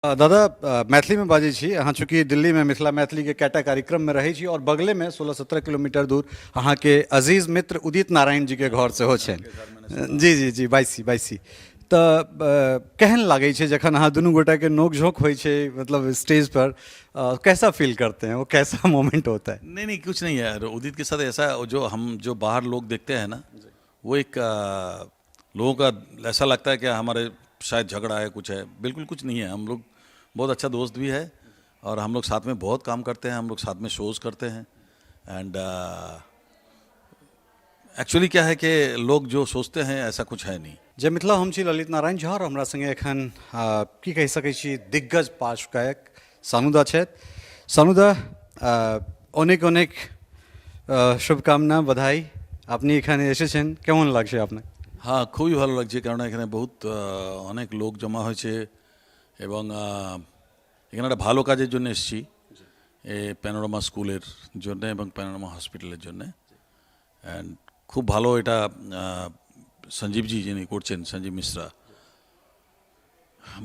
दादा मैथिली में बाजै छी अहाँ चूँकि दिल्ली में मिथिला मैथिली के कएटा कार्यक्रम में रहै छी और बगले में 16-17 किलोमीटर दूर अहाँ के अजीज मित्र उदित नारायण जी के घर सेहो छनि। जी जी जी बाइसी तऽ केहन लागै छै जखन अहाँ दुनू गोटा के नोक झोंक होइ छै मतलब स्टेज पर कैसा फील करते हैं, वो कैसा मोमेंट होता है? नहीं कुछ नहीं है यार। उदित के साथ ऐसा जो बाहर लोग देखते हैं ना, वो एक लोगों का ऐसा लगता है कि हमारे शायद झगड़ा है, कुछ है। बिल्कुल कुछ नहीं है। हम लोग बहुत अच्छा दोस्त भी है और हम लोग साथ में बहुत काम करते हैं, हम लोग साथ में शोज करते हैं। एंड एक्चुअली क्या है कि लोग जो सोचते हैं ऐसा कुछ है नहीं। जे मिथिला हम छी ललित नारायण झा और हमरा संगे एखन की कहि सकै छी दिग्गज पार्श्व गायक सानुदा छथि। सानुदा অনেক অনেক শুভকামনা বাধাই, আপনি এখানে এসেছেন, কেমন লাগছে আপনার? হ্যাঁ, খুবই ভালো লাগছে, কারণ এখানে বহুত অনেক লোক জমা হয়েছে এবং এখানে একটা ভালো কাজের জন্য এসেছি, প্যানোরামা স্কুলের জন্য এবং প্যানোরামা হসপিটালের জন্য। অ্যান্ড খুব ভালো এটা সঞ্জীবজি যিনি করছেন, সঞ্জীব মিশ্রা,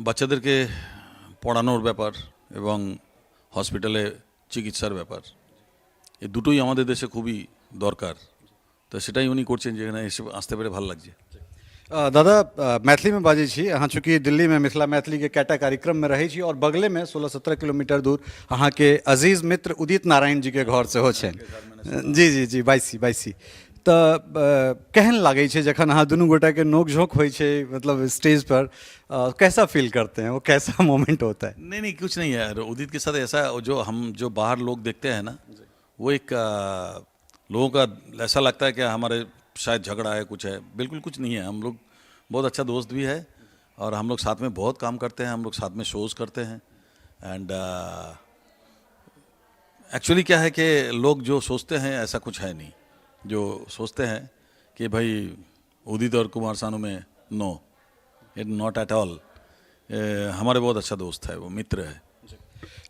বাচ্চাদেরকে পড়ানোর ব্যাপার এবং হসপিটালে চিকিৎসার ব্যাপার, এই দুটোই আমাদের দেশে খুবই দরকার। তো সেটাই উনি করছেন, যেখানে এসে আসতে পেরে ভালো লাগছে। दादा मैथिली में बाजै छी अहाँ चूँकि दिल्ली में मिथिला मैथिली के कएटा कार्यक्रम में रहै छी और बगले में 16-17 किलोमीटर दूर अहाँ के अजीज मित्र उदित नारायण जी के घर सेहो छनि। जी जी जी बाइसी तऽ केहन लागै छै जखन अहाँ दुनू गोटा के नोक झोंक होइ छै मतलब स्टेज पर कैसा फील करते हैं, वो कैसा मोमेंट होता है? नहीं कुछ नहीं है यार। उदित के साथ ऐसा जो बाहर लोग देखते हैं ना, वो एक लोगों का ऐसा लगता है कि हमारे शायद झगड़ा है, कुछ है। बिल्कुल कुछ नहीं है। हम लोग बहुत अच्छा दोस्त भी है और हम लोग साथ में बहुत काम करते हैं, हम लोग साथ में शोज करते हैं। एंड एक्चुअली क्या है कि लोग जो सोचते हैं ऐसा कुछ है नहीं। जो सोचते हैं कि भाई उदित और कुमार सानू में, no, it not at all. हमारे बहुत अच्छा दोस्त है, वो मित्र है।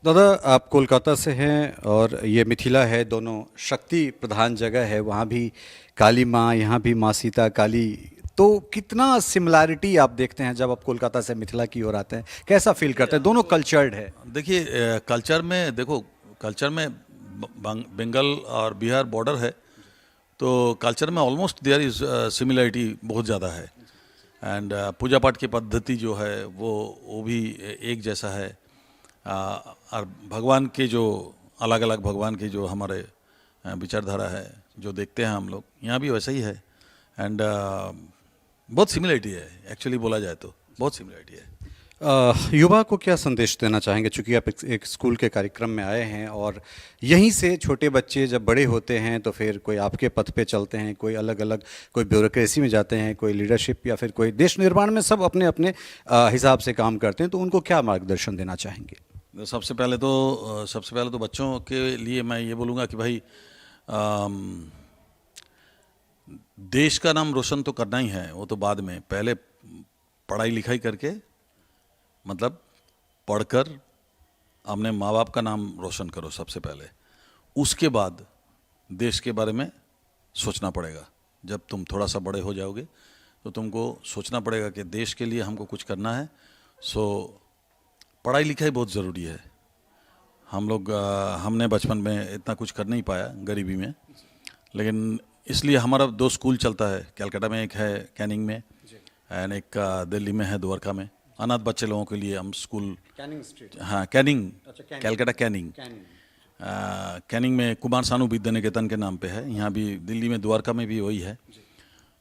दादा आप कोलकाता से हैं और ये मिथिला है, दोनों शक्ति प्रधान जगह है, वहाँ भी काली माँ, यहाँ भी माँ सीता काली। तो कितना सिमिलैरिटी आप देखते हैं जब आप कोलकाता से मिथिला की ओर आते हैं, कैसा फील करते हैं? दोनों कल्चर्ड है। देखिए कल्चर में, देखो कल्चर में बंगाल और बिहार बॉर्डर है, तो कल्चर में ऑलमोस्ट देयर इज़ सिमिलरिटी बहुत ज़्यादा है। एंड पूजा पाठ की पद्धति जो है वो भी एक जैसा है। और भगवान के जो अलग अलग भगवान के जो हमारे विचारधारा है, जो देखते हैं हम लोग, यहाँ भी वैसा ही है। एंड बहुत सिमिलरिटी है, एक्चुअली बोला जाए तो बहुत सिमिलरिटी है। युवा को क्या संदेश देना चाहेंगे, चूँकि आप एक स्कूल के कार्यक्रम में आए हैं और यहीं से छोटे बच्चे जब बड़े होते हैं तो फिर कोई आपके पथ पे चलते हैं, कोई अलग अलग, कोई ब्यूरोक्रेसी में जाते हैं, कोई लीडरशिप या फिर कोई देश निर्माण में, सब अपने अपने हिसाब से काम करते हैं, तो उनको क्या मार्गदर्शन देना चाहेंगे? सबसे पहले तो बच्चों के लिए मैं ये बोलूँगा कि भाई देश का नाम रोशन तो करना ही है, वो तो बाद में। पहले पढ़ाई लिखाई करके, मतलब पढ़कर अपने माँ बाप का नाम रोशन करो सबसे पहले। उसके बाद देश के बारे में सोचना पड़ेगा। जब तुम थोड़ा सा बड़े हो जाओगे तो तुमको सोचना पड़ेगा कि देश के लिए हमको कुछ करना है। सो पढ़ाई लिखाई बहुत ज़रूरी है। हमने बचपन में इतना कुछ कर नहीं पाया गरीबी में, लेकिन इसलिए हमारा 2 स्कूल चलता है। कलकत्ता में एक है कैनिंग में, एंड एक दिल्ली में है द्वारका में। अनाथ बच्चे लोगों के लिए हम स्कूल, कैनिंग स्ट्रीट, हाँ कैनिंग, कलकत्ता कैनिंग। कैनिंग में कुमार सानू विद्या निकेतन के नाम पे है। यहाँ भी दिल्ली में द्वारका में भी वही है।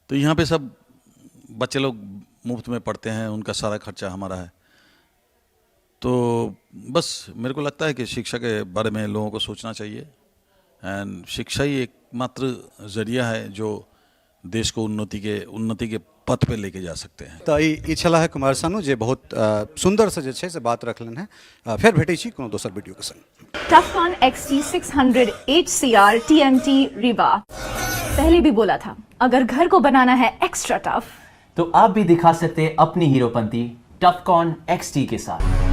तो यहाँ पे सब बच्चे लोग मुफ्त में पढ़ते हैं, उनका सारा खर्चा हमारा है। तो बस मेरे को लगता है कि शिक्षा के बारे में लोगों को सोचना चाहिए। एंड शिक्षा ही एकमात्र जरिया है जो देश को उन्नति के पथ पे लेके जा सकते हैं। तो ई छला है कुमार सानू, जे बहुत सुंदर से जे छै से बात रखलन है। फिर भेटै छी कोनो दोसर वीडियो के संग। टफकॉन XT 600 HCR TMT रीवा। पहले भी बोला था, अगर घर को बनाना है एक्स्ट्रा टफ, तो आप भी दिखा सकते हैं अपनी हीरोपंती टफकॉन XT के साथ।